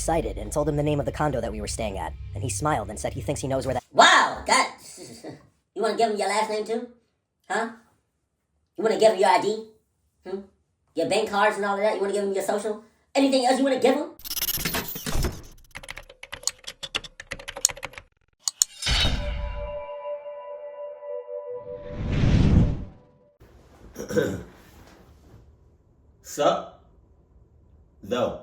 excited and told him the name of the condo that we were staying at, and he smiled and said he thinks he knows where that— Wow, you want to give him your last name too? Huh? You want to give him your ID? Your bank cards and all of that? You want to give him your social? Anything else you want to give him? Sup? Though.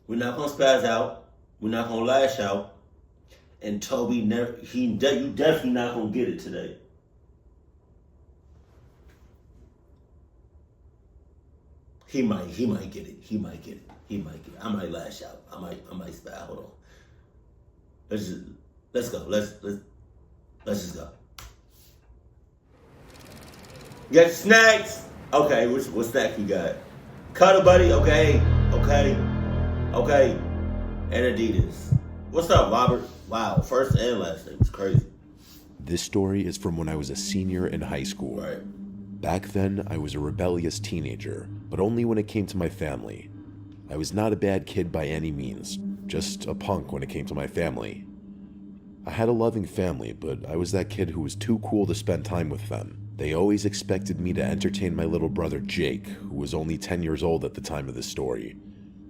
We're not gonna spaz out. We're not gonna lash out. And Toby you definitely not gonna get it today. He might get it. He might get it. I might lash out. I might spaz. Hold on. Let's go. Let's just go. Get snacks. Okay, what snack you got? Cuddle buddy. Okay. And Adidas. What's up, Robert? Wow, first and last name. It's crazy. This story is from when I was a senior in high school. Right. Back then, I was a rebellious teenager, but only when it came to my family. I was not a bad kid by any means, just a punk when it came to my family. I had a loving family, but I was that kid who was too cool to spend time with them. They always expected me to entertain my little brother Jake, who was only 10 years old at the time of this story.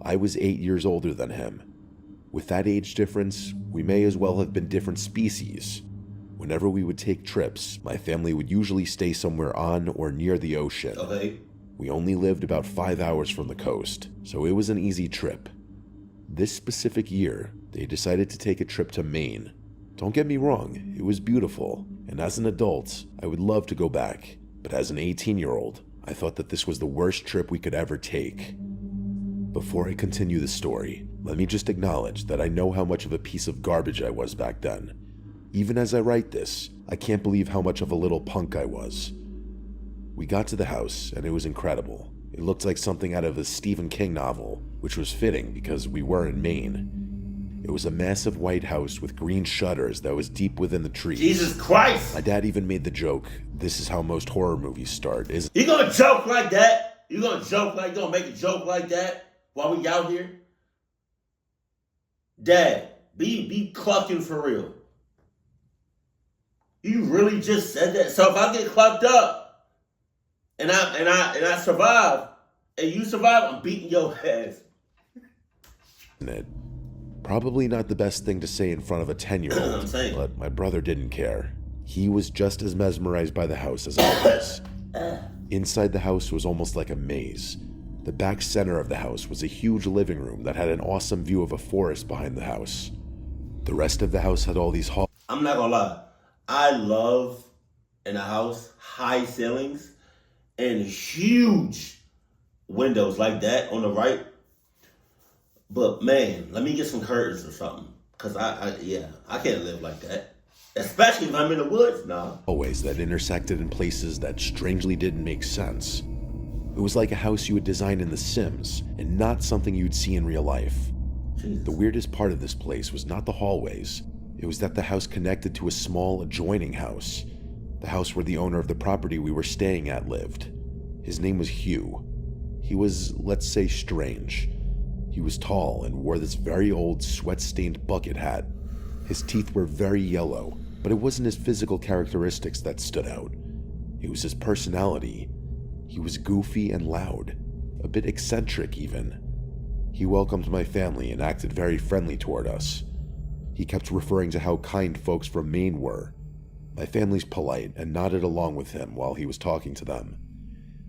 I was 8 years older than him. With that age difference, we may as well have been different species. Whenever we would take trips, my family would usually stay somewhere on or near the ocean. Okay. We only lived about 5 hours from the coast, so it was an easy trip. This specific year, they decided to take a trip to Maine. Don't get me wrong, it was beautiful, and as an adult, I would love to go back. But as an 18-year-old, I thought that this was the worst trip we could ever take. Before I continue the story, let me just acknowledge that I know how much of a piece of garbage I was back then. Even as I write this, I can't believe how much of a little punk I was. We got to the house, and it was incredible. It looked like something out of a Stephen King novel, which was fitting because we were in Maine. It was a massive white house with green shutters that was deep within the trees. Jesus Christ! My dad even made the joke, this is how most horror movies start, isn't You gonna joke like that? You gonna make a joke like that while we out here? Dad, be clucking for real. You really just said that? So if I get clucked up and I survive and you survive, I'm beating your ass. it? Probably not the best thing to say in front of a 10-year-old, but my brother didn't care. He was just as mesmerized by the house as I was. Inside the house was almost like a maze. The back center of the house was a huge living room that had an awesome view of a forest behind the house. The rest of the house had all these halls. I'm not gonna lie. I love in a house high ceilings and huge windows like that on the right. But man, let me get some curtains or something. Cause I can't live like that. Especially if I'm in the woods now. Hallways that intersected in places that strangely didn't make sense. It was like a house you would design in The Sims, and not something you'd see in real life. Jesus. The weirdest part of this place was not the hallways. It was that the house connected to a small adjoining house. The house where the owner of the property we were staying at lived. His name was Hugh. He was, let's say, strange. He was tall and wore this very old sweat-stained bucket hat. His teeth were very yellow, but it wasn't his physical characteristics that stood out. It was his personality. He was goofy and loud, a bit eccentric even. He welcomed my family and acted very friendly toward us. He kept referring to how kind folks from Maine were. My family's polite and nodded along with him while he was talking to them.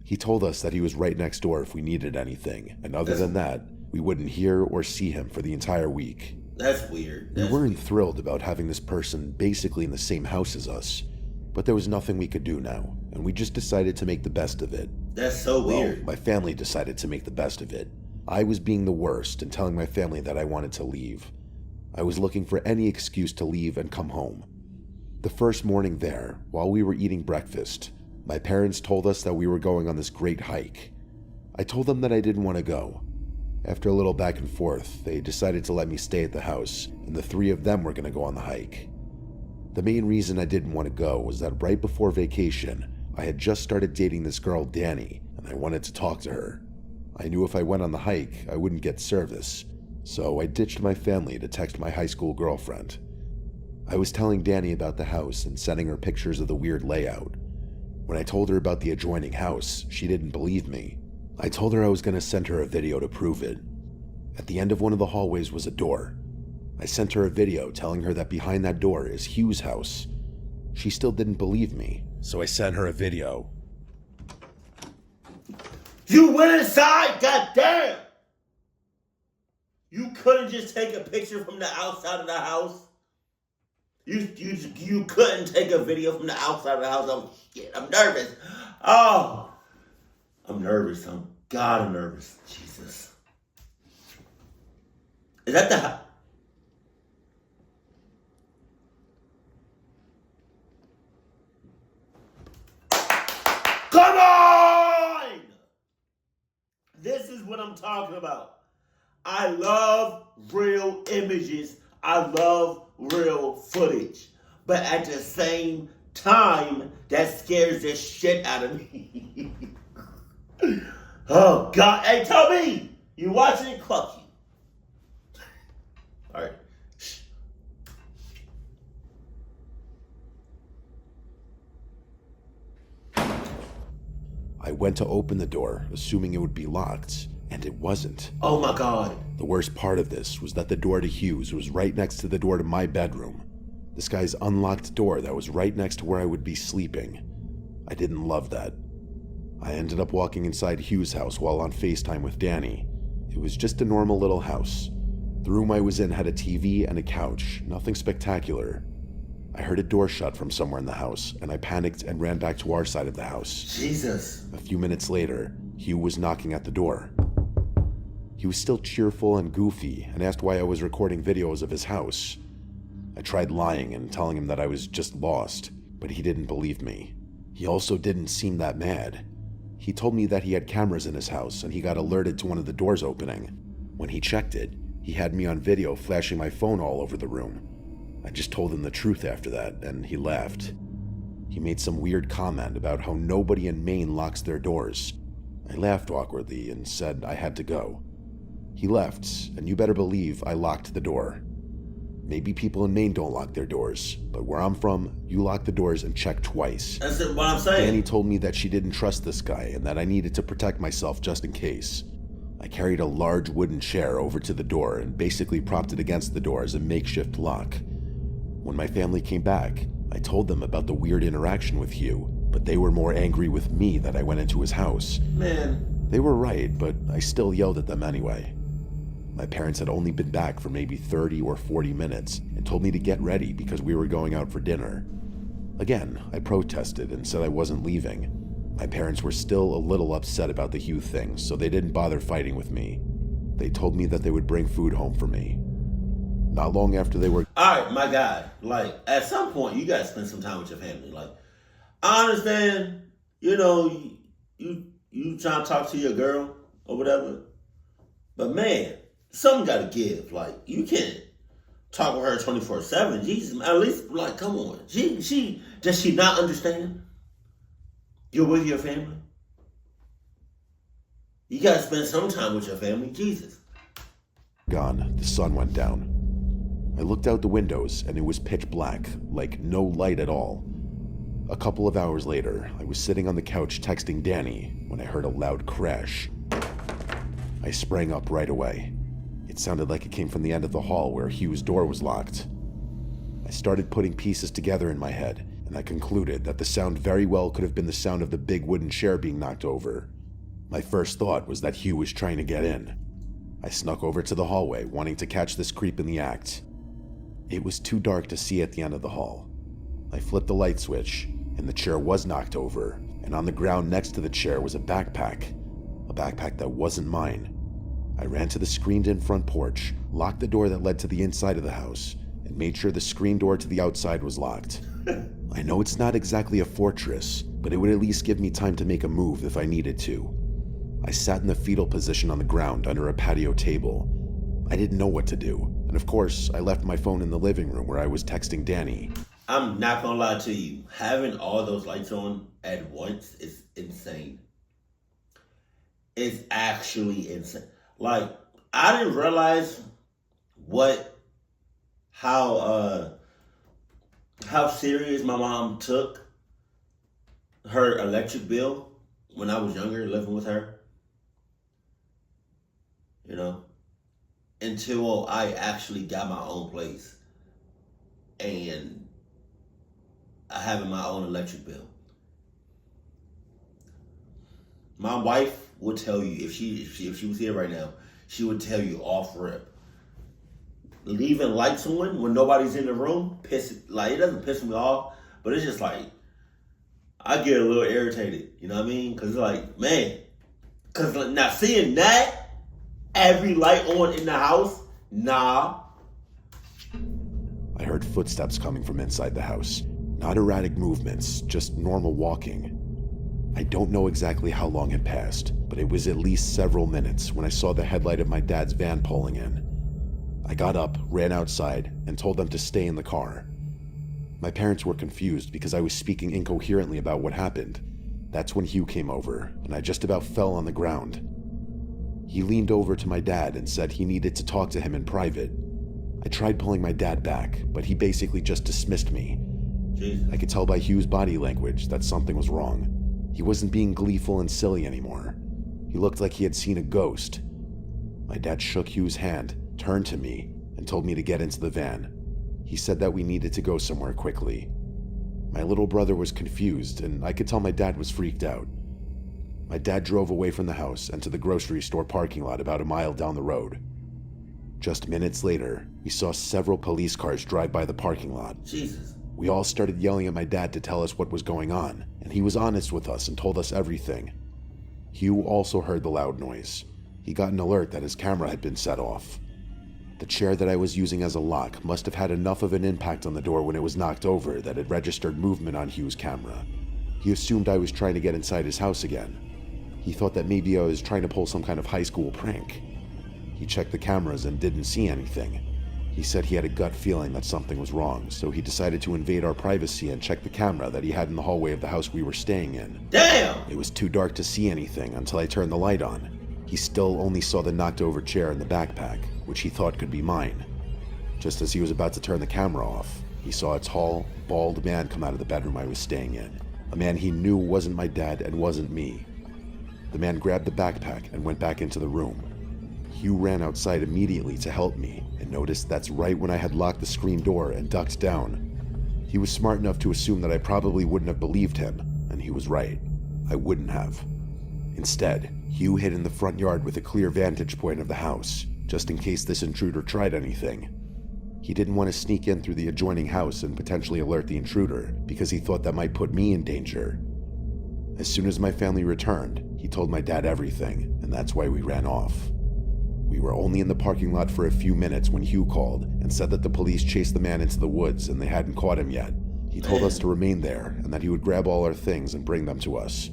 He told us that he was right next door if we needed anything, and other than that, we wouldn't hear or see him for the entire week. That's weird. We weren't thrilled about having this person basically in the same house as us, but there was nothing we could do now, and we just decided to make the best of it. That's so weird. Well, my family decided to make the best of it. I was being the worst and telling my family that I wanted to leave. I was looking for any excuse to leave and come home. The first morning there, while we were eating breakfast, my parents told us that we were going on this great hike. I told them that I didn't want to go. After a little back and forth, they decided to let me stay at the house, and the three of them were going to go on the hike. The main reason I didn't want to go was that right before vacation, I had just started dating this girl, Danny, and I wanted to talk to her. I knew if I went on the hike, I wouldn't get service, so I ditched my family to text my high school girlfriend. I was telling Danny about the house and sending her pictures of the weird layout. When I told her about the adjoining house, she didn't believe me. I told her I was going to send her a video to prove it. At the end of one of the hallways was a door. I sent her a video telling her that behind that door is Hugh's house. She still didn't believe me, so I sent her a video. You went inside, goddamn! You couldn't just take a picture from the outside of the house? You couldn't take a video from the outside of the house? Oh, shit, I'm nervous. Oh, I'm nervous. I'm nervous. Jesus. Is that the house? Come on! This is what I'm talking about. I love real images. I love real footage. But at the same time, that scares the shit out of me. Oh, God. Hey, Toby, you watching it? Fuck you. All right. I went to open the door, assuming it would be locked, and it wasn't. Oh my God. The worst part of this was that the door to Hugh's was right next to the door to my bedroom. This guy's unlocked door that was right next to where I would be sleeping. I didn't love that. I ended up walking inside Hugh's house while on FaceTime with Danny. It was just a normal little house. The room I was in had a TV and a couch, nothing spectacular. I heard a door shut from somewhere in the house, and I panicked and ran back to our side of the house. Jesus. A few minutes later, Hugh was knocking at the door. He was still cheerful and goofy and asked why I was recording videos of his house. I tried lying and telling him that I was just lost, but he didn't believe me. He also didn't seem that mad. He told me that he had cameras in his house and he got alerted to one of the doors opening. When he checked it, he had me on video flashing my phone all over the room. I just told him the truth after that, and he laughed. He made some weird comment about how nobody in Maine locks their doors. I laughed awkwardly and said I had to go. He left, and you better believe I locked the door. Maybe people in Maine don't lock their doors, but where I'm from, you lock the doors and check twice. That's what I'm saying. Danny told me that she didn't trust this guy and that I needed to protect myself just in case. I carried a large wooden chair over to the door and basically propped it against the door as a makeshift lock. When my family came back, I told them about the weird interaction with Hugh, but they were more angry with me that I went into his house. Man. They were right, but I still yelled at them anyway. My parents had only been back for maybe 30 or 40 minutes and told me to get ready because we were going out for dinner. Again, I protested and said I wasn't leaving. My parents were still a little upset about the Hugh thing, so they didn't bother fighting with me. They told me that they would bring food home for me. Not long after they were... All right, my guy. Like, at some point, you got to spend some time with your family. Like, I understand, you trying to talk to your girl or whatever. But, man, something got to give. Like, you can't talk with her 24/7. Jesus, at least, like, come on. Does she not understand? You're with your family. You got to spend some time with your family. Jesus. Gone, the sun went down. I looked out the windows and it was pitch black, like no light at all. A couple of hours later, I was sitting on the couch texting Danny when I heard a loud crash. I sprang up right away. It sounded like it came from the end of the hall where Hugh's door was locked. I started putting pieces together in my head, and I concluded that the sound very well could have been the sound of the big wooden chair being knocked over. My first thought was that Hugh was trying to get in. I snuck over to the hallway, wanting to catch this creep in the act. It was too dark to see at the end of the hall. I flipped the light switch, and the chair was knocked over, and on the ground next to the chair was a backpack that wasn't mine. I ran to the screened-in front porch, locked the door that led to the inside of the house, and made sure the screen door to the outside was locked. I know it's not exactly a fortress, but it would at least give me time to make a move if I needed to. I sat in the fetal position on the ground under a patio table. I didn't know what to do, and of course, I left my phone in the living room where I was texting Danny. I'm not gonna lie to you. Having all those lights on at once is insane. is actually insane. Like, I didn't realize how serious my mom took her electric bill when I was younger, living with her. You know, until I actually got my own place and I having my own electric bill. My wife would tell you, if she was here right now, she would tell you off rip. Leaving lights on when nobody's in the room, it doesn't piss me off, but it's just like, I get a little irritated, you know what I mean? Because it's like, man, because now seeing that, every light on in the house, nah. I heard footsteps coming from inside the house. Not erratic movements, just normal walking. I don't know exactly how long had passed, but it was at least several minutes when I saw the headlight of my dad's van pulling in. I got up, ran outside, and told them to stay in the car. My parents were confused because I was speaking incoherently about what happened. That's when Hugh came over, and I just about fell on the ground. He leaned over to my dad and said he needed to talk to him in private. I tried pulling my dad back, but he basically just dismissed me. Jesus. I could tell by Hugh's body language that something was wrong. He wasn't being gleeful and silly anymore. He looked like he had seen a ghost. My dad shook Hugh's hand, turned to me, and told me to get into the van. He said that we needed to go somewhere quickly. My little brother was confused, and I could tell my dad was freaked out. My dad drove away from the house and to the grocery store parking lot about a mile down the road. Just minutes later, we saw several police cars drive by the parking lot. Jesus. We all started yelling at my dad to tell us what was going on, and he was honest with us and told us everything. Hugh also heard the loud noise. He got an alert that his camera had been set off. The chair that I was using as a lock must have had enough of an impact on the door when it was knocked over that it registered movement on Hugh's camera. He assumed I was trying to get inside his house again. He thought that maybe I was trying to pull some kind of high school prank. He checked the cameras and didn't see anything. He said he had a gut feeling that something was wrong, so he decided to invade our privacy and check the camera that he had in the hallway of the house we were staying in. Damn! It was too dark to see anything until I turned the light on. He still only saw the knocked over chair and the backpack, which he thought could be mine. Just as he was about to turn the camera off, he saw a tall, bald man come out of the bedroom I was staying in. A man he knew wasn't my dad and wasn't me. The man grabbed the backpack and went back into the room. Hugh ran outside immediately to help me and noticed that's right when I had locked the screen door and ducked down. He was smart enough to assume that I probably wouldn't have believed him, and he was right. I wouldn't have. Instead, Hugh hid in the front yard with a clear vantage point of the house, just in case this intruder tried anything. He didn't want to sneak in through the adjoining house and potentially alert the intruder, because he thought that might put me in danger. As soon as my family returned, he told my dad everything, and that's why we ran off. We were only in the parking lot for a few minutes when Hugh called and said that the police chased the man into the woods and they hadn't caught him yet. He told us to remain there and that he would grab all our things and bring them to us.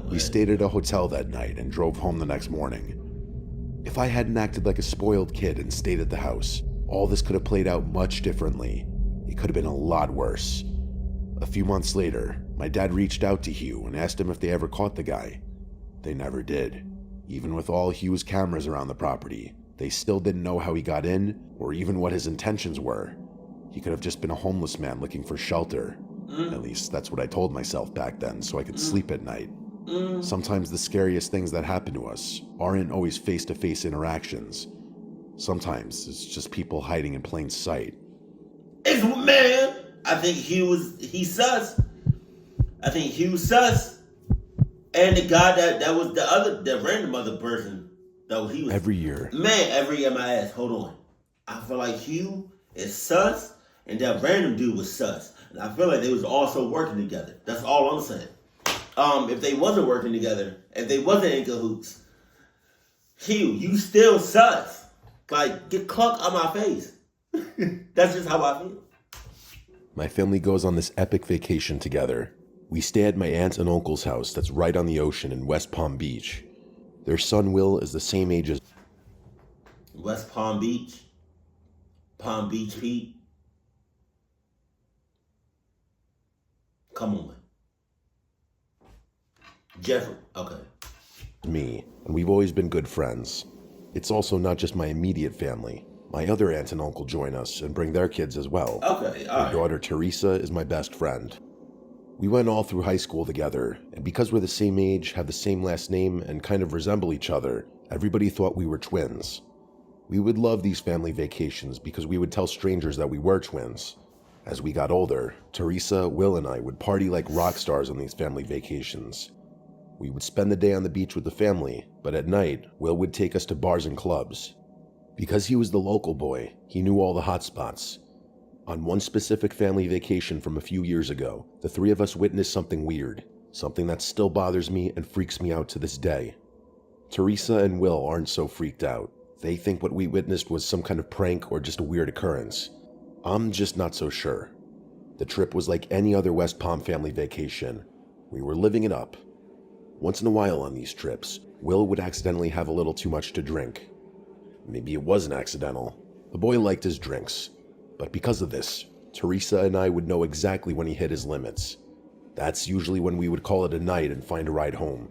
We stayed at a hotel that night and drove home the next morning. If I hadn't acted like a spoiled kid and stayed at the house, all this could have played out much differently. It could have been a lot worse. A few months later, my dad reached out to Hugh and asked him if they ever caught the guy. They never did. Even with all Hugh's cameras around the property, they still didn't know how he got in or even what his intentions were. He could have just been a homeless man looking for shelter. At least that's what I told myself back then so I could sleep at night. Sometimes the scariest things that happen to us aren't always face-to-face interactions. Sometimes it's just people hiding in plain sight. It's, man, I think he's sus. I think Hugh's sus. And the guy that was the random other person that he was. Every year. Man, every year my ass, hold on. I feel like Hugh is sus and that random dude was sus. And I feel like they was also working together. That's all I'm saying. If they wasn't working together, if they wasn't in cahoots, Hugh, you still sus. Like, get Cluck on my face. That's just how I feel. My family goes on this epic vacation together. We stay at my aunt and uncle's house that's right on the ocean in West Palm Beach. Their son Will is the same age as West Palm Beach? Palm Beach Pete? Come on. Jeffrey, okay. me, and we've always been good friends. It's also not just my immediate family. My other aunt and uncle join us and bring their kids as well. Okay, all My right. daughter Teresa is my best friend. We went all through high school together, and because we're the same age, have the same last name, and kind of resemble each other, everybody thought we were twins. We would love these family vacations because we would tell strangers that we were twins. As we got older, Teresa, Will, and I would party like rock stars on these family vacations. We would spend the day on the beach with the family, but at night, Will would take us to bars and clubs. Because he was the local boy, he knew all the hot spots. On one specific family vacation from a few years ago, the three of us witnessed something weird, something that still bothers me and freaks me out to this day. Teresa and Will aren't so freaked out. They think what we witnessed was some kind of prank or just a weird occurrence. I'm just not so sure. The trip was like any other West Palm family vacation. We were living it up. Once in a while on these trips, Will would accidentally have a little too much to drink. Maybe it wasn't accidental. The boy liked his drinks. But because of this, Teresa and I would know exactly when he hit his limits. That's usually when we would call it a night and find a ride home.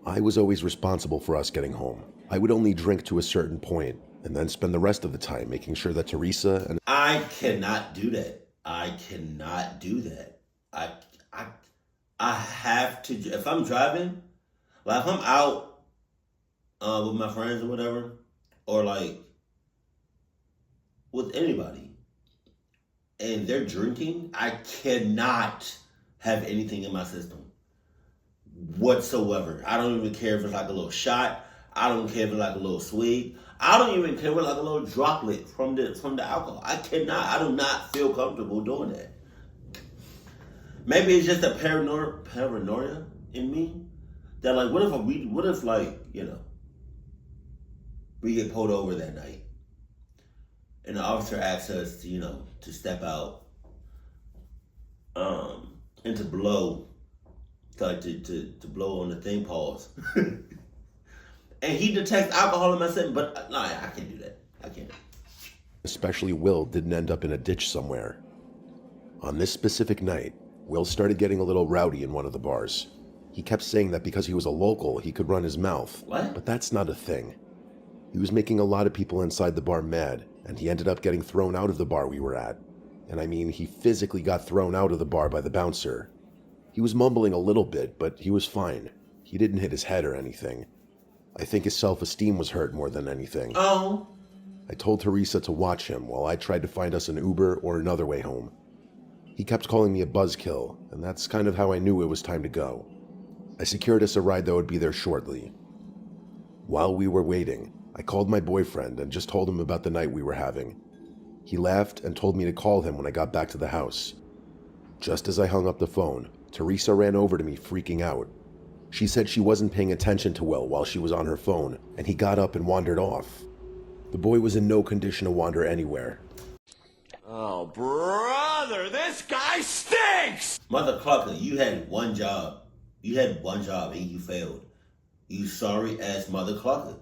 I was always responsible for us getting home. I would only drink to a certain point, and then spend the rest of the time making sure that Teresa and I cannot do that. I cannot do that. I have to. If I'm driving, like if I'm out with my friends or whatever, or like with anybody, and they're drinking, I cannot have anything in my system whatsoever. I don't even care if it's like a little shot. I don't care if it's like a little swig. I don't even care if it's like a little droplet from the alcohol. I cannot. I do not feel comfortable doing that. Maybe it's just a paranoia in me that like, what if like, you know, we get pulled over that night and the officer asks us to, you know, to step out and to blow, like to blow on the thing, pause. And he detects alcohol in my system, but no, I can't do that. I can't. especially Will didn't end up in a ditch somewhere. On this specific night, Will started getting a little rowdy in one of the bars. He kept saying that because he was a local, he could run his mouth. What? But that's not a thing. He was making a lot of people inside the bar mad, and he ended up getting thrown out of the bar we were at. And I mean, he physically got thrown out of the bar by the bouncer. He was mumbling a little bit, but he was fine. He didn't hit his head or anything. I think his self-esteem was hurt more than anything. Oh. I told Teresa to watch him while I tried to find us an Uber or another way home. He kept calling me a buzzkill, and that's kind of how I knew it was time to go. I secured us a ride that would be there shortly. While we were waiting, I called my boyfriend and just told him about the night we were having. He laughed and told me to call him when I got back to the house. Just as I hung up the phone, Teresa ran over to me freaking out. She said she wasn't paying attention to Will while she was on her phone, and he got up and wandered off. The boy was in no condition to wander anywhere. Oh, brother, this guy stinks! Mother Clucker, you had one job. You had one job and you failed. You sorry ass Mother Clucker.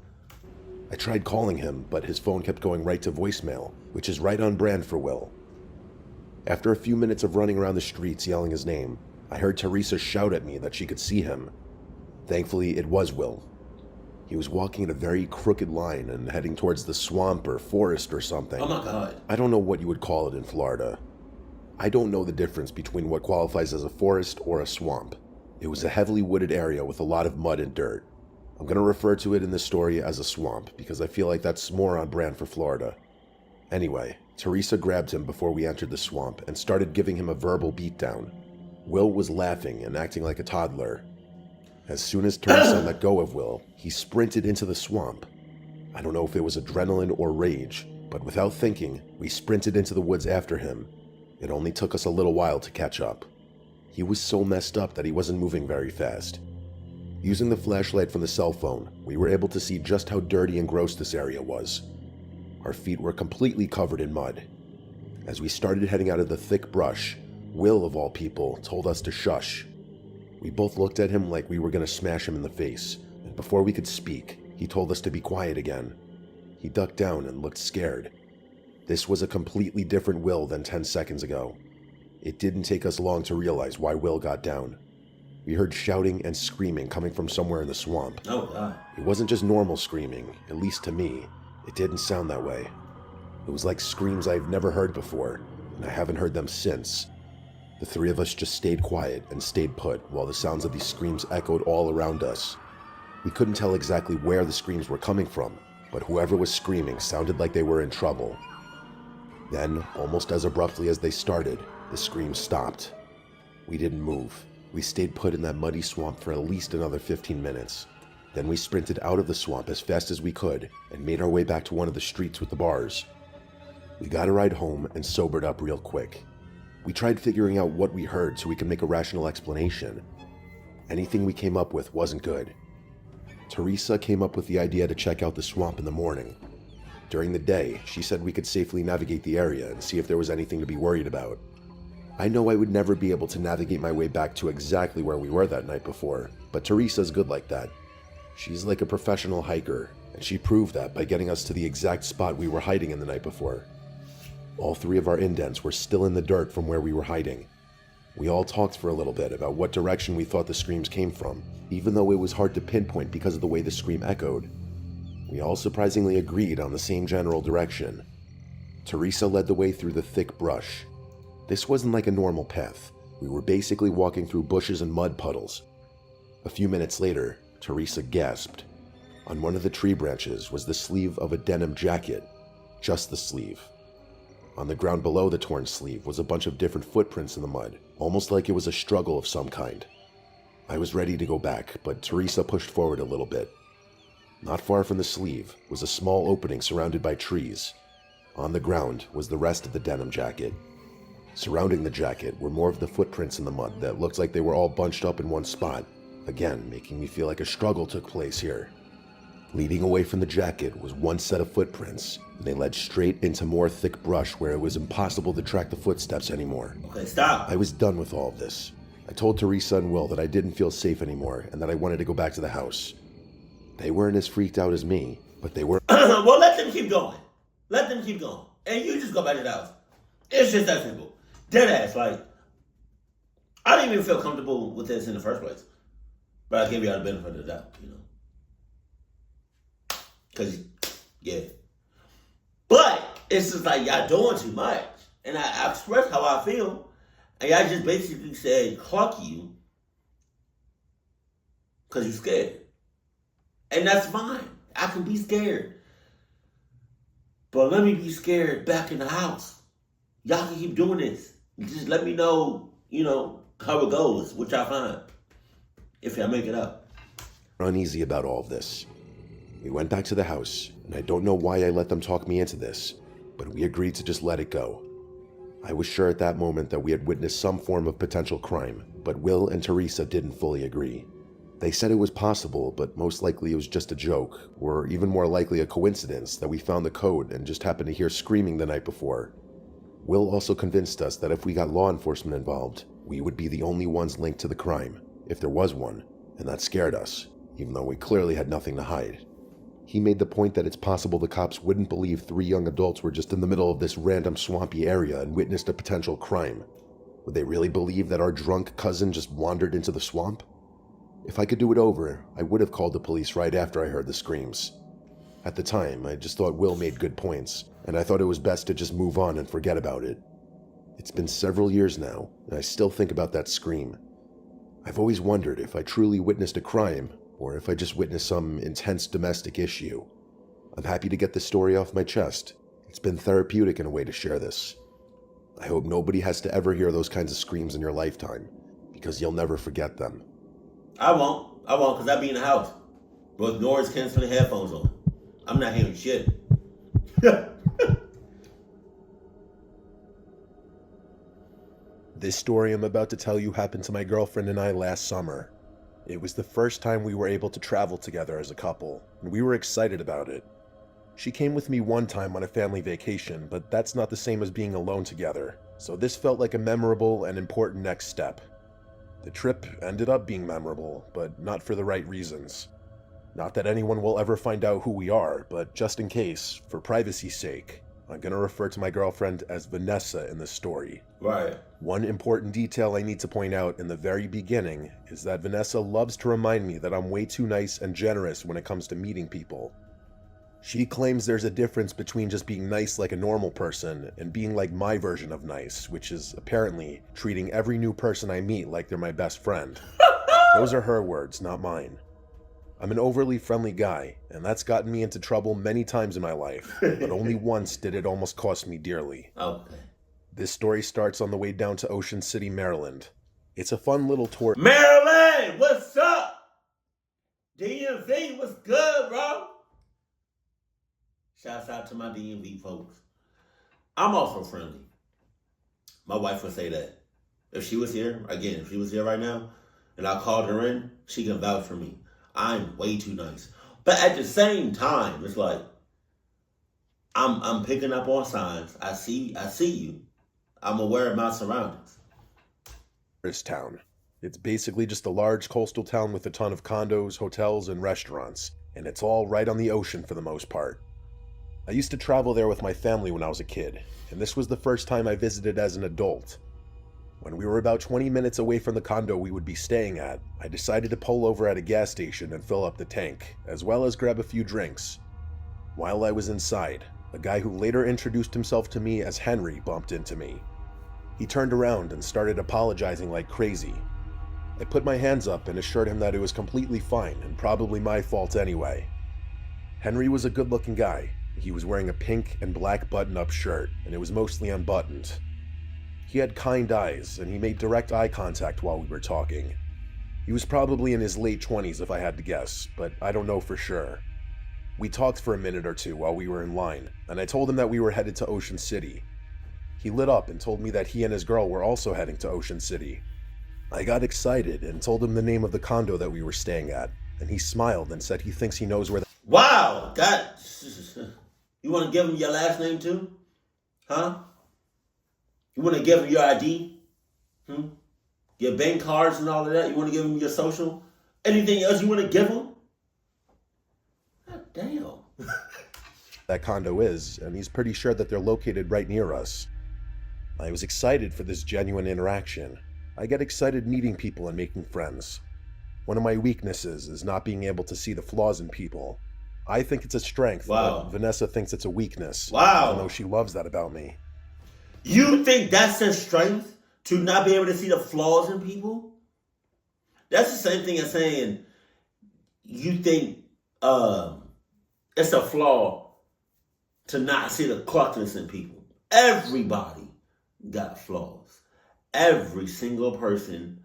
I tried calling him, but his phone kept going right to voicemail, which is right on brand for Will. After a few minutes of running around the streets yelling his name, I heard Teresa shout at me that she could see him. Thankfully, it was Will. He was walking in a very crooked line and heading towards the swamp or forest or something. Oh my God. I don't know what you would call it in Florida. I don't know the difference between what qualifies as a forest or a swamp. It was a heavily wooded area with a lot of mud and dirt. I'm going to refer to it in this story as a swamp because I feel like that's more on brand for Florida. Anyway, Teresa grabbed him before we entered the swamp and started giving him a verbal beatdown. Will was laughing and acting like a toddler. As soon as Teresa let go of Will, he sprinted into the swamp. I don't know if it was adrenaline or rage, but without thinking, we sprinted into the woods after him. It only took us a little while to catch up. He was so messed up that he wasn't moving very fast. Using the flashlight from the cell phone, we were able to see just how dirty and gross this area was. Our feet were completely covered in mud. As we started heading out of the thick brush, Will, of all people, told us to shush. We both looked at him like we were going to smash him in the face, and before we could speak, he told us to be quiet again. He ducked down and looked scared. This was a completely different Will than 10 seconds ago. It didn't take us long to realize why Will got down. We heard shouting and screaming coming from somewhere in the swamp. Oh, God. It wasn't just normal screaming, at least to me. It didn't sound that way. It was like screams I've never heard before, and I haven't heard them since. The three of us just stayed quiet and stayed put while the sounds of these screams echoed all around us. We couldn't tell exactly where the screams were coming from, but whoever was screaming sounded like they were in trouble. Then, almost as abruptly as they started, the screams stopped. We didn't move. We stayed put in that muddy swamp for at least another 15 minutes. Then we sprinted out of the swamp as fast as we could and made our way back to one of the streets with the bars. We got a ride home and sobered up real quick. We tried figuring out what we heard so we could make a rational explanation. Anything we came up with wasn't good. Teresa came up with the idea to check out the swamp in the morning. During the day, she said we could safely navigate the area and see if there was anything to be worried about. I know I would never be able to navigate my way back to exactly where we were that night before, but Teresa's good like that. She's like a professional hiker, and she proved that by getting us to the exact spot we were hiding in the night before. All three of our indents were still in the dirt from where we were hiding. We all talked for a little bit about what direction we thought the screams came from, even though it was hard to pinpoint because of the way the scream echoed. We all surprisingly agreed on the same general direction. Teresa led the way through the thick brush. This wasn't like a normal path. We were basically walking through bushes and mud puddles. A few minutes later, Teresa gasped. On one of the tree branches was the sleeve of a denim jacket. Just the sleeve. On the ground below the torn sleeve was a bunch of different footprints in the mud, almost like it was a struggle of some kind. I was ready to go back, but Teresa pushed forward a little bit. Not far from the sleeve was a small opening surrounded by trees. On the ground was the rest of the denim jacket. Surrounding the jacket were more of the footprints in the mud that looked like they were all bunched up in one spot, again making me feel like a struggle took place here. Leading away from the jacket was one set of footprints, and they led straight into more thick brush where it was impossible to track the footsteps anymore. Okay, stop. I was done with all of this. I told Teresa and Will that I didn't feel safe anymore and that I wanted to go back to the house. They weren't as freaked out as me, but they were. Well, let them keep going. Let them keep going. And you just go back to the house. It's just that simple. Deadass, like, I didn't even feel comfortable with this in the first place. But I gave you all the benefit of the doubt, you know. Because, yeah. But it's just like y'all doing too much. And I expressed how I feel. And y'all just basically said, cluck you. Because you're scared. And that's fine. I can be scared. But let me be scared back in the house. Y'all can keep doing this. Just let me know, you know, how it goes, which I find. If y'all make it up. Uneasy about all of this. We went back to the house, and I don't know why I let them talk me into this, but we agreed to just let it go. I was sure at that moment that we had witnessed some form of potential crime, but Will and Teresa didn't fully agree. They said it was possible, but most likely it was just a joke, or even more likely a coincidence that we found the code and just happened to hear screaming the night before. Will also convinced us that if we got law enforcement involved, we would be the only ones linked to the crime, if there was one, and that scared us, even though we clearly had nothing to hide. He made the point that it's possible the cops wouldn't believe 3 young adults were just in the middle of this random swampy area and witnessed a potential crime. Would they really believe that our drunk cousin just wandered into the swamp? If I could do it over, I would have called the police right after I heard the screams. At the time, I just thought Will made good points, and I thought it was best to just move on and forget about it. It's been several years now, and I still think about that scream. I've always wondered if I truly witnessed a crime, or if I just witnessed some intense domestic issue. I'm happy to get this story off my chest. It's been therapeutic in a way to share this. I hope nobody has to ever hear those kinds of screams in your lifetime, because you'll never forget them. I won't, because I be in the house. With noise canceling headphones on. I'm not hearing shit. This story I'm about to tell you happened to my girlfriend and I last summer. It was the first time we were able to travel together as a couple, and we were excited about it. She came with me one time on a family vacation, but that's not the same as being alone together, so this felt like a memorable and important next step. The trip ended up being memorable, but not for the right reasons. Not that anyone will ever find out who we are, but just in case, for privacy's sake, I'm going to refer to my girlfriend as Vanessa in this story. Right. One important detail I need to point out in the very beginning is that Vanessa loves to remind me that I'm way too nice and generous when it comes to meeting people. She claims there's a difference between just being nice like a normal person and being like my version of nice, which is apparently treating every new person I meet like they're my best friend. Those are her words, not mine. I'm an overly friendly guy, and that's gotten me into trouble many times in my life, but only once did it almost cost me dearly. Okay. This story starts on the way down to Ocean City, Maryland. It's a fun little tour. Maryland, what's up? DMV, what's good, bro? Shouts out to my DMV folks. I'm also friendly. My wife would say that. If she was here, again, if she was here right now, and I called her in, she can vouch for me. I'm way too nice. But at the same time, it's like, I'm picking up on signs. I see you. I'm aware of my surroundings. This town. It's basically just a large coastal town with a ton of condos, hotels, and restaurants, and it's all right on the ocean for the most part. I used to travel there with my family when I was a kid, and this was the first time I visited as an adult. When we were about 20 minutes away from the condo we would be staying at, I decided to pull over at a gas station and fill up the tank, as well as grab a few drinks. While I was inside, a guy who later introduced himself to me as Henry bumped into me. He turned around and started apologizing like crazy. I put my hands up and assured him that it was completely fine and probably my fault anyway. Henry was a good-looking guy. He was wearing a pink and black button-up shirt, and it was mostly unbuttoned. He had kind eyes, and he made direct eye contact while we were talking. He was probably in his late 20s if I had to guess, but I don't know for sure. We talked for a minute or two while we were in line, and I told him that we were headed to Ocean City. He lit up and told me that he and his girl were also heading to Ocean City. I got excited and told him the name of the condo that we were staying at, and he smiled and said he thinks he knows where the— Wow, God. You want to give him your last name too? Huh? You want to give him your ID? Your bank cards and all of that? You want to give him your social? Anything else you want to give him? God damn. that condo is, and he's pretty sure that they're located right near us. I was excited for this genuine interaction. I get excited meeting people and making friends. One of my weaknesses is not being able to see the flaws in people. I think it's a strength, Wow. but Vanessa thinks it's a weakness. Wow. Even though she loves that about me. You think that's a strength? To not be able to see the flaws in people? That's the same thing as saying you think it's a flaw to not see the clutchness in people. Everybody got flaws. Every single person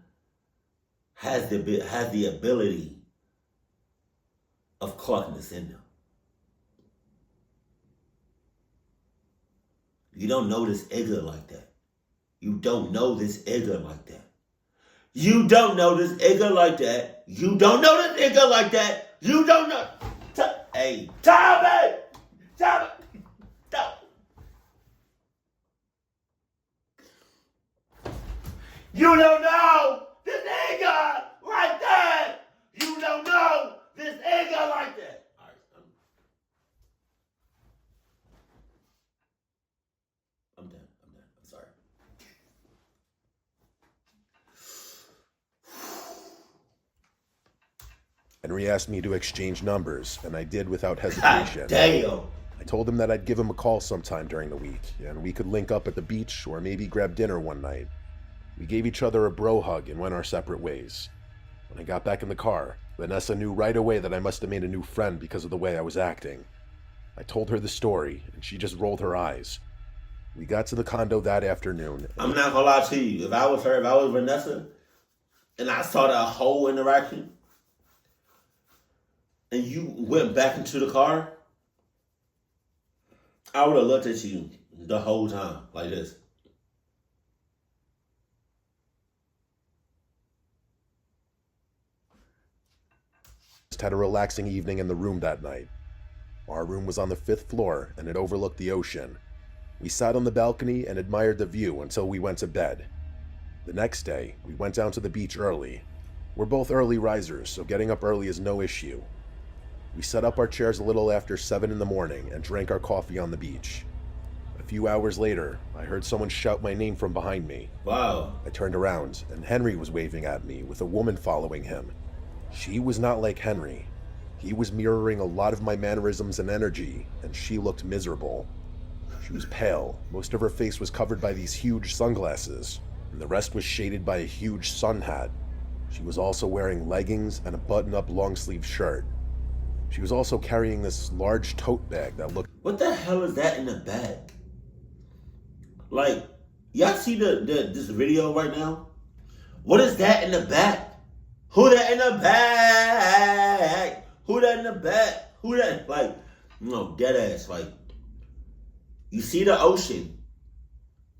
has the ability of clutchness in them. You don't know this ignorant like that. You don't know this ignorant like that. You don't know this ignorant like that. You don't know this ignorant like that. You don't know. Hey, Tommy! Tommy! Stop. You don't know this ignorant like that. You don't know this ignorant like that. All right, I'm done. I'm sorry. Henry asked me to exchange numbers, and I did without hesitation. God damn. I told him that I'd give him a call sometime during the week, and we could link up at the beach or maybe grab dinner one night. We gave each other a bro hug and went our separate ways. When I got back in the car, Vanessa knew right away that I must have made a new friend because of the way I was acting. I told her the story, and she just rolled her eyes. We got to the condo that afternoon. I'm not gonna lie to you. If I was her, if I was Vanessa, and I saw that whole interaction, and you went back into the car, I would have looked at you the whole time like this. Just had a relaxing evening in the room that night. Our room was on the 5th floor, and it overlooked the ocean. We sat on the balcony and admired the view until we went to bed. The next day, we went down to the beach early. We're both early risers, so getting up early is no issue. We set up our chairs a little after 7 in the morning and drank our coffee on the beach. A few hours later, I heard someone shout my name from behind me. Wow. I turned around, and Henry was waving at me with a woman following him. She was not like Henry. He was mirroring a lot of my mannerisms and energy, and she looked miserable. She was pale. Most of her face was covered by these huge sunglasses, and the rest was shaded by a huge sun hat. She was also wearing leggings and a button-up long-sleeve shirt. She was also carrying this large tote bag that looked... What the hell is that in the bag? Like, y'all see this video right now? What is that in the back? Who that in the bag? Who that in the back? Who that? Like, dead ass. Like, you see the ocean,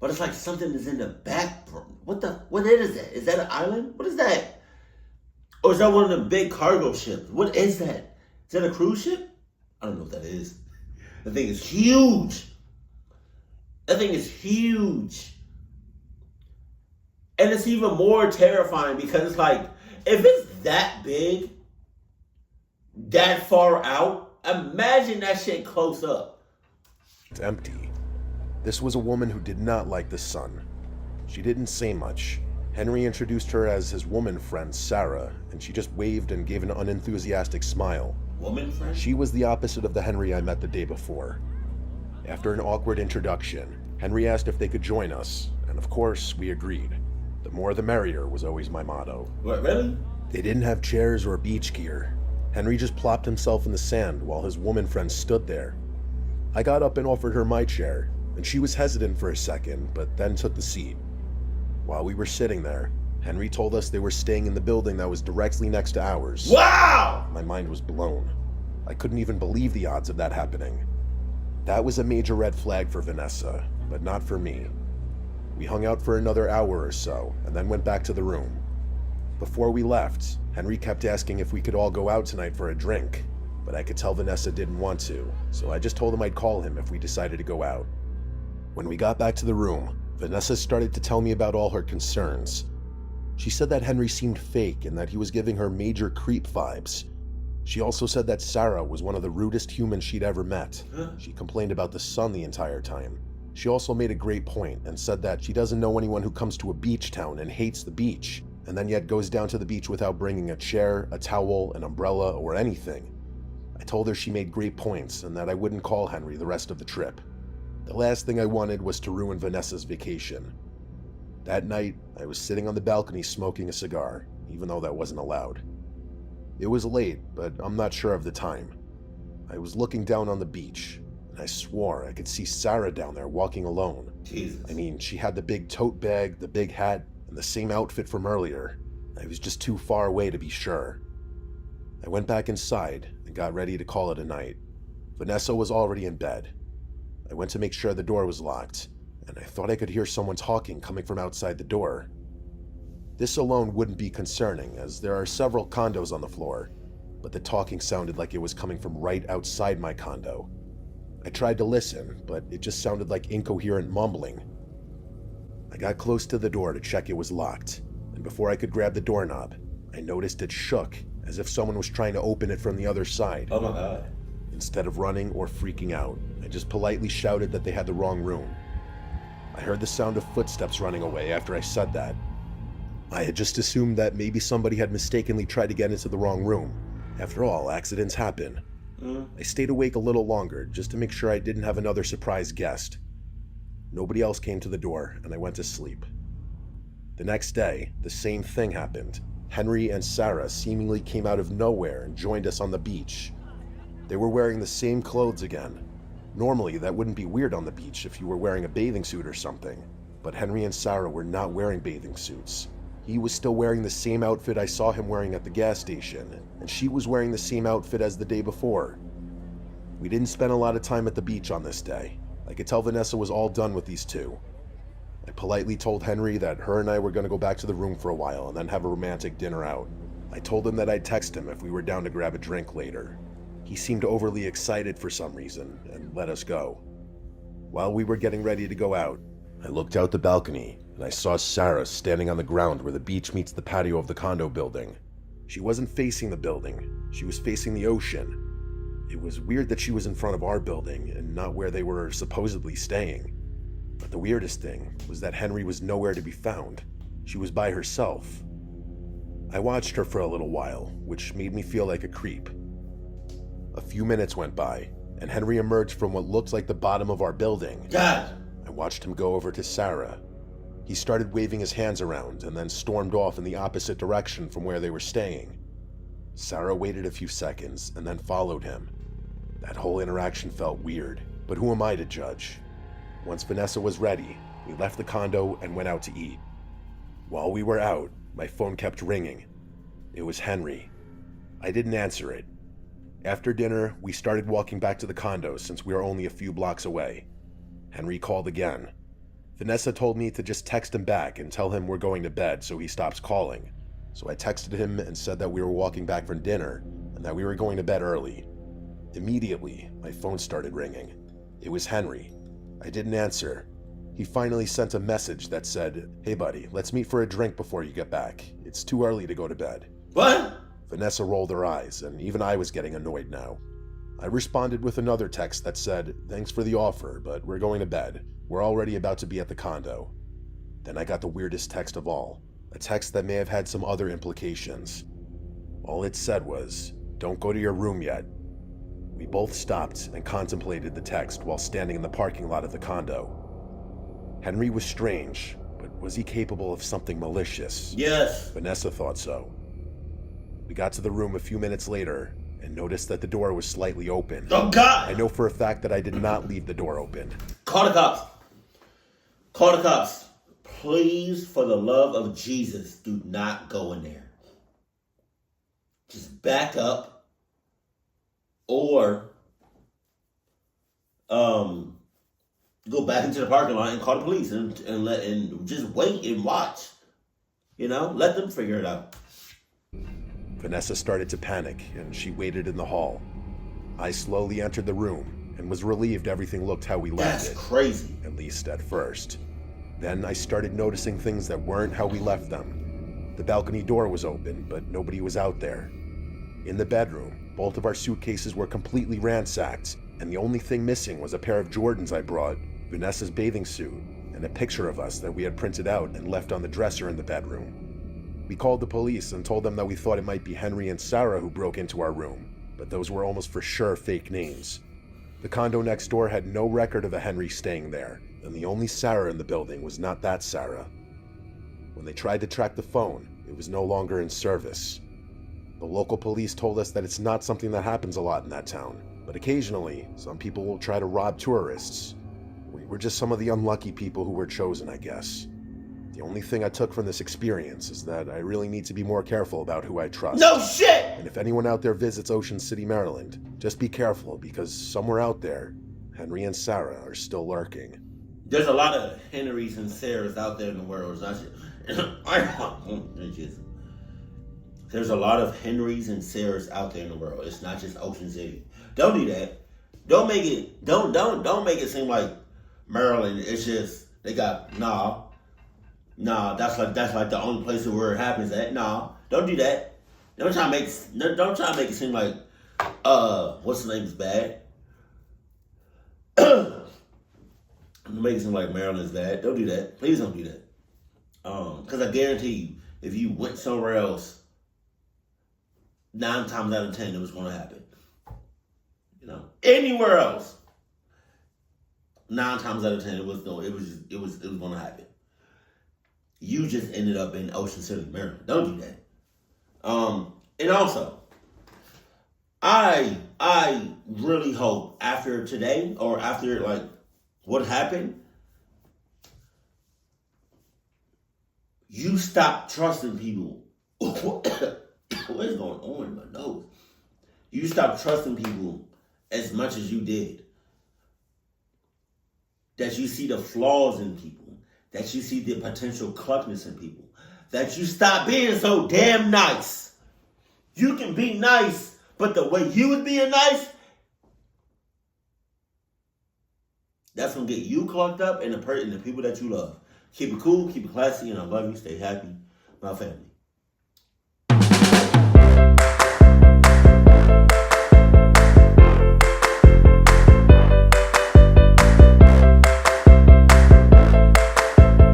but it's like something is in the back. What is that? Is that an island? What is that? Or is that one of the big cargo ships? What is that? Is that a cruise ship? I don't know what that is. The thing is huge. That thing is huge. And it's even more terrifying because it's like, if it's that big, that far out, imagine that shit close up. It's empty. This was a woman who did not like the sun. She didn't say much. Henry introduced her as his woman friend, Sarah, and she just waved and gave an unenthusiastic smile. Woman friend? She was the opposite of the Henry I met the day before. After an awkward introduction, Henry asked if they could join us, and of course, we agreed. The more the merrier was always my motto. What, really? They didn't have chairs or beach gear. Henry just plopped himself in the sand while his woman friend stood there. I got up and offered her my chair, and she was hesitant for a second, but then took the seat. While we were sitting there, Henry told us they were staying in the building that was directly next to ours. Wow! My mind was blown. I couldn't even believe the odds of that happening. That was a major red flag for Vanessa, but not for me. We hung out for another hour or so, and then went back to the room. Before we left, Henry kept asking if we could all go out tonight for a drink, but I could tell Vanessa didn't want to, so I just told him I'd call him if we decided to go out. When we got back to the room, Vanessa started to tell me about all her concerns. She said that Henry seemed fake and that he was giving her major creep vibes. She also said that Sarah was one of the rudest humans she'd ever met. She complained about the sun the entire time. She also made a great point and said that she doesn't know anyone who comes to a beach town and hates the beach, and then yet goes down to the beach without bringing a chair, a towel, an umbrella, or anything. I told her she made great points and that I wouldn't call Henry the rest of the trip. The last thing I wanted was to ruin Vanessa's vacation. That night, I was sitting on the balcony smoking a cigar, even though that wasn't allowed. It was late, but I'm not sure of the time. I was looking down on the beach, and I swore I could see Sarah down there walking alone. Jesus. I mean, she had the big tote bag, the big hat, and the same outfit from earlier. I was just too far away to be sure. I went back inside and got ready to call it a night. Vanessa was already in bed. I went to make sure the door was locked, and I thought I could hear someone talking coming from outside the door. This alone wouldn't be concerning, as there are several condos on the floor, but the talking sounded like it was coming from right outside my condo. I tried to listen, but it just sounded like incoherent mumbling. I got close to the door to check it was locked, and before I could grab the doorknob, I noticed it shook, as if someone was trying to open it from the other side. Oh my God. Instead of running or freaking out, I just politely shouted that they had the wrong room. I heard the sound of footsteps running away after I said that. I had just assumed that maybe somebody had mistakenly tried to get into the wrong room. After all, accidents happen. I stayed awake a little longer just to make sure I didn't have another surprise guest. Nobody else came to the door, and I went to sleep. The next day, the same thing happened. Henry and Sarah seemingly came out of nowhere and joined us on the beach. They were wearing the same clothes again. Normally, that wouldn't be weird on the beach if you were wearing a bathing suit or something, but Henry and Sarah were not wearing bathing suits. He was still wearing the same outfit I saw him wearing at the gas station, and she was wearing the same outfit as the day before. We didn't spend a lot of time at the beach on this day. I could tell Vanessa was all done with these two. I politely told Henry that her and I were going to go back to the room for a while and then have a romantic dinner out. I told him that I'd text him if we were down to grab a drink later. He seemed overly excited for some reason and let us go. While we were getting ready to go out, I looked out the balcony and I saw Sarah standing on the ground where the beach meets the patio of the condo building. She wasn't facing the building, she was facing the ocean. It was weird that she was in front of our building and not where they were supposedly staying. But the weirdest thing was that Henry was nowhere to be found. She was by herself. I watched her for a little while, which made me feel like a creep. A few minutes went by, and Henry emerged from what looked like the bottom of our building. God! I watched him go over to Sarah. He started waving his hands around and then stormed off in the opposite direction from where they were staying. Sarah waited a few seconds and then followed him. That whole interaction felt weird, but who am I to judge? Once Vanessa was ready, we left the condo and went out to eat. While we were out, my phone kept ringing. It was Henry. I didn't answer it. After dinner, we started walking back to the condo since we were only a few blocks away. Henry called again. Vanessa told me to just text him back and tell him we're going to bed so he stops calling. So I texted him and said that we were walking back from dinner and that we were going to bed early. Immediately, my phone started ringing. It was Henry. I didn't answer. He finally sent a message that said, "Hey buddy, let's meet for a drink before you get back. It's too early to go to bed." What? Vanessa rolled her eyes, and even I was getting annoyed now. I responded with another text that said, "Thanks for the offer, but we're going to bed. We're already about to be at the condo." Then I got the weirdest text of all, a text that may have had some other implications. All it said was, "Don't go to your room yet." We both stopped and contemplated the text while standing in the parking lot of the condo. Henry was strange, but was he capable of something malicious? Yes. Vanessa thought so. We got to the room a few minutes later and noticed that the door was slightly open. Oh, God! I know for a fact that I did not leave the door open. Call the cops. Call the cops. Please, for the love of Jesus, do not go in there. Just back up. Or go back into the parking lot and call the police and just wait and watch. You know, let them figure it out. Vanessa started to panic and she waited in the hall. I slowly entered the room and was relieved everything looked how we left That's it. crazy. At least at first. Then I started noticing things that weren't how we left them. The balcony door was open, but nobody was out there. In the bedroom, both of our suitcases were completely ransacked, and the only thing missing was a pair of Jordans I brought, Vanessa's bathing suit, and a picture of us that we had printed out and left on the dresser in the bedroom. We called the police and told them that we thought it might be Henry and Sarah who broke into our room, but those were almost for sure fake names. The condo next door had no record of a Henry staying there, and the only Sarah in the building was not that Sarah. When they tried to track the phone, it was no longer in service. The local police told us that it's not something that happens a lot in that town, but occasionally, some people will try to rob tourists. We were just some of the unlucky people who were chosen, I guess. The only thing I took from this experience is that I really need to be more careful about who I trust. No shit! And if anyone out there visits Ocean City, Maryland, just be careful because somewhere out there, Henry and Sarah are still lurking. There's a lot of Henrys and Sarahs out there in the world. There's a lot of Henrys and Sarahs out there in the world. It's not just Ocean City. Don't do that. Don't make it seem like Maryland. It's just they got nah. That's like the only place where it happens at. Nah, don't do that. Don't try to make it seem like what's the name is bad. Make it seem like Maryland's bad. Don't do that. Please don't do that. Because I guarantee you, if you went somewhere else, 9 times out of 10, it was going to happen. You know, anywhere else, 9 times out of 10, it was going to happen. You just ended up in Ocean City, Maryland. Don't do that. And also, I really hope after today or after like what happened, you stop trusting people. What is going on in my nose? You stop trusting people as much as you did. That you see the flaws in people. That you see the potential cluckness in people. That you stop being so damn nice. You can be nice, but the way you was being nice, that's going to get you clucked up and the people that you love. Keep it cool, keep it classy, and I love you. Stay happy. My family.